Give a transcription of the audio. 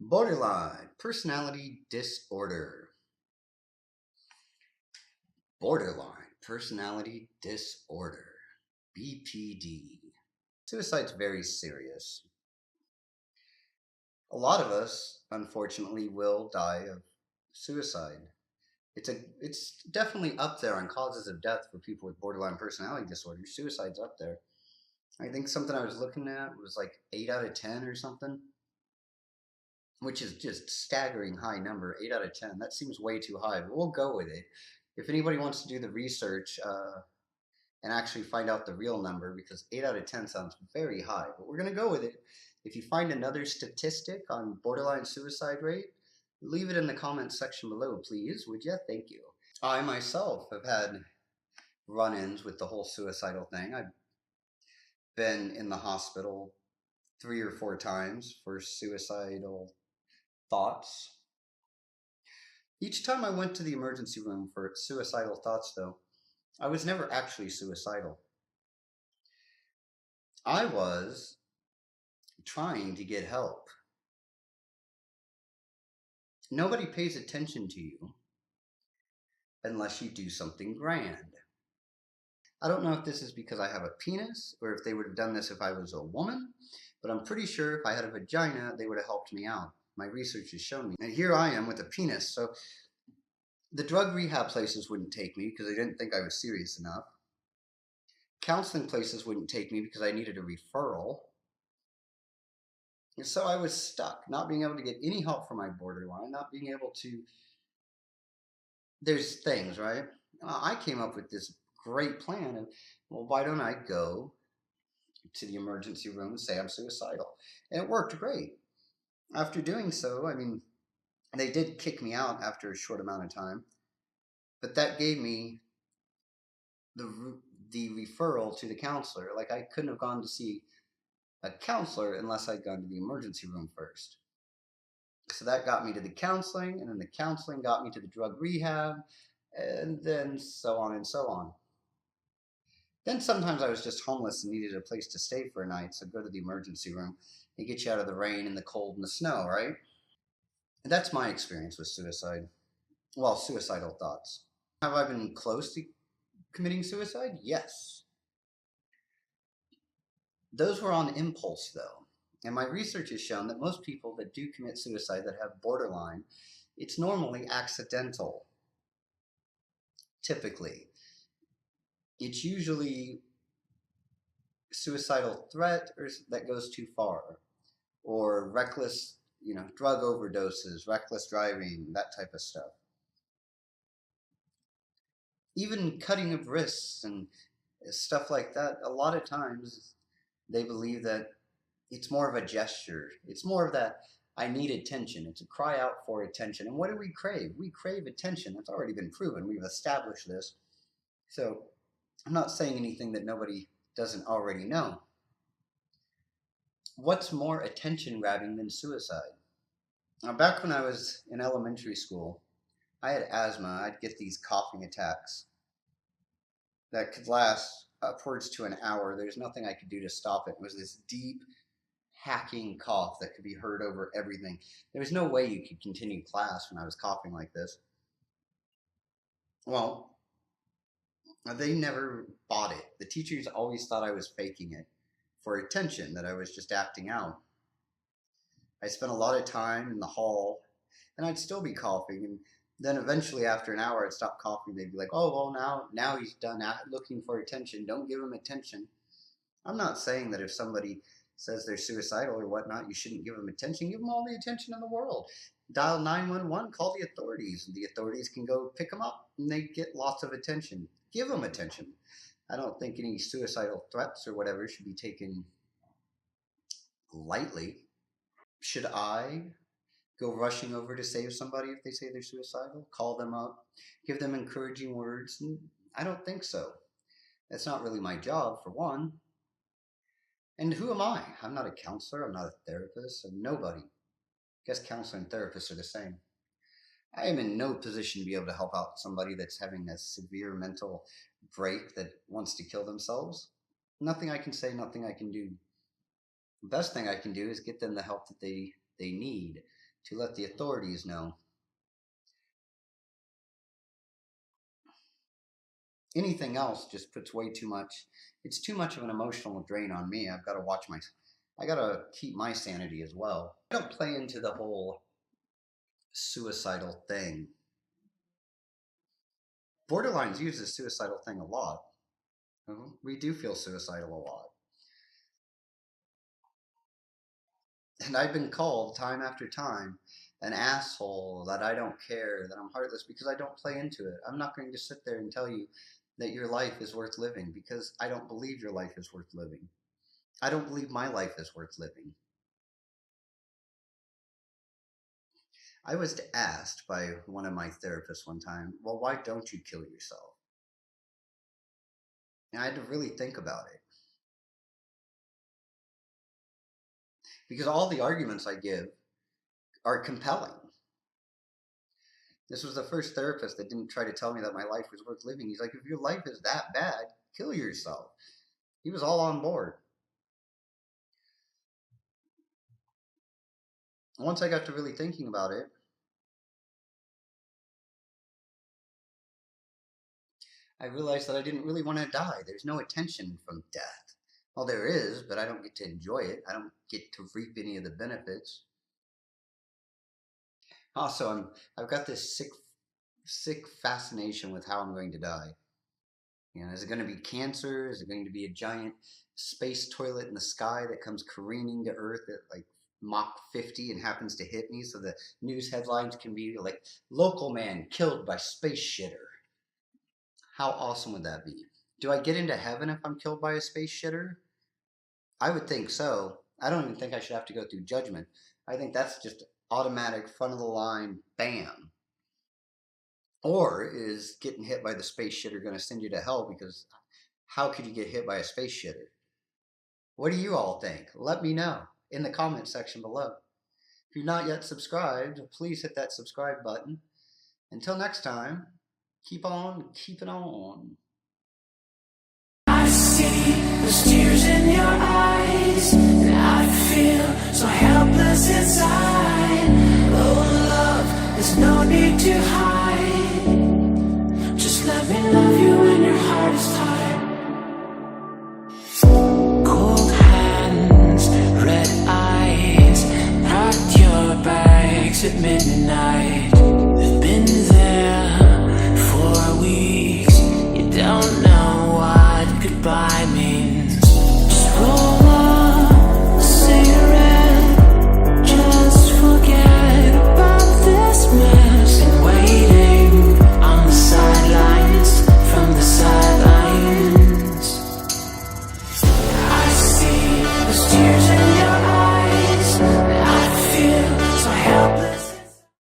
Borderline personality disorder. Borderline personality disorder. BPD. Suicide's very serious. A lot of us, unfortunately, will die of suicide. It's definitely up there on causes of death for people with borderline personality disorder. Suicide's up there. I think something I was looking at was like 8 out of 10 or something, which is just staggering high number. 8 out of 10. That seems way too high, but we'll go with it. If anybody wants to do the research and actually find out the real number, because 8 out of 10 sounds very high, but we're going to go with it. If you find another statistic on borderline suicide rate, leave it in the comments section below, please, would you? Thank you. I myself have had run-ins with the whole suicidal thing. I've been in the hospital 3 or 4 times for suicidal thoughts. Each time I went to the emergency room for suicidal thoughts, though, I was never actually suicidal. I was trying to get help. Nobody pays attention to you unless you do something grand. I don't know if this is because I have a penis or if they would have done this if I was a woman, but I'm pretty sure if I had a vagina, they would have helped me out. My research has shown me. And here I am with a penis, so the drug rehab places wouldn't take me because they didn't think I was serious enough. Counseling places wouldn't take me because I needed a referral. And so I was stuck, not being able to get any help for my borderline, not being able to. There's things, right? I came up with this great plan of, well, why don't I go to the emergency room and say I'm suicidal? And it worked great. After doing so, I mean, they did kick me out after a short amount of time, but that gave me the referral to the counselor. Like, I couldn't have gone to see a counselor unless I'd gone to the emergency room first. So that got me to the counseling, and then the counseling got me to the drug rehab, and then so on and so on. Then sometimes I was just homeless and needed a place to stay for a night, so go to the emergency room. They get you out of the rain and the cold and the snow, right? And that's my experience with suicide. Well, suicidal thoughts. Have I been close to committing suicide? Yes. Those were on impulse, though. And my research has shown that most people that do commit suicide that have borderline, it's normally accidental. Typically. It's usually suicidal threat or that goes too far, or reckless, drug overdoses, reckless driving, that type of stuff. Even cutting of wrists and stuff like that, a lot of times they believe that it's more of a gesture. It's more of that, I need attention. It's a cry out for attention. And what do we crave? We crave attention. That's already been proven. We've established this. So I'm not saying anything that nobody doesn't already know. What's more attention grabbing than suicide? Now, back when I was in elementary school, I had asthma. I'd get these coughing attacks that could last upwards to an hour. There's nothing I could do to stop it. It was this deep, hacking cough that could be heard over everything. There was no way you could continue class when I was coughing like this. Well, they never bought it. The teachers always thought I was faking it for attention, that I was just acting out. I spent a lot of time in the hall, and I'd still be coughing. And then eventually, after an hour, I'd stop coughing. They'd be like, "Oh, well, now he's done looking for attention. Don't give him attention." I'm not saying that if somebody says they're suicidal or whatnot, you shouldn't give them attention. Give them all the attention in the world. Dial 911, call the authorities. The authorities can go pick them up, and they get lots of attention. Give them attention. I don't think any suicidal threats or whatever should be taken lightly. Should I go rushing over to save somebody if they say they're suicidal? Call them up, give them encouraging words? I don't think so. That's not really my job, for one. And who am I? I'm not a counselor. I'm not a therapist. I'm nobody. I guess counselor and therapists are the same. I am in no position to be able to help out somebody that's having a severe mental break that wants to kill themselves. Nothing I can say, nothing I can do. The best thing I can do is get them the help that they need. to let the authorities know. Anything else just puts way too much. It's too much of an emotional drain on me. I gotta keep my sanity as well. I don't play into the whole suicidal thing. Borderlines use the suicidal thing a lot. We do feel suicidal a lot. And I've been called time after time an asshole, that I don't care, that I'm heartless, because I don't play into it. I'm not going to sit there and tell you that your life is worth living, because I don't believe your life is worth living. I don't believe my life is worth living. I was asked by one of my therapists one time, well, why don't you kill yourself? And I had to really think about it. Because all the arguments I give are compelling. This was the first therapist that didn't try to tell me that my life was worth living. He's like, if your life is that bad, kill yourself. He was all on board. Once I got to really thinking about it, I realized that I didn't really want to die. There's no attention from death. Well, there is, but I don't get to enjoy it. I don't get to reap any of the benefits. Also, I've got this sick fascination with how I'm going to die. You know, is it going to be cancer? Is it going to be a giant space toilet in the sky that comes careening to Earth at like Mach 50 and happens to hit me, so the news headlines can be like, local man killed by space shitter? How awesome would that be? Do I get into heaven if I'm killed by a space shitter? I would think so. I don't even think I should have to go through judgment. I think that's just automatic, front of the line, bam. Or is getting hit by the space shitter going to send you to hell? Because how could you get hit by a space shitter? What do you all think? Let me know in the comment section below. If you're not yet subscribed, please hit that subscribe button. Until next time, keep on keeping on. I see those tears in your eyes, and I feel so helpless inside. Oh love, there's no need to hide. Just let me love you when your heart is tired. Cold hands, red eyes, packed your bags at midnight.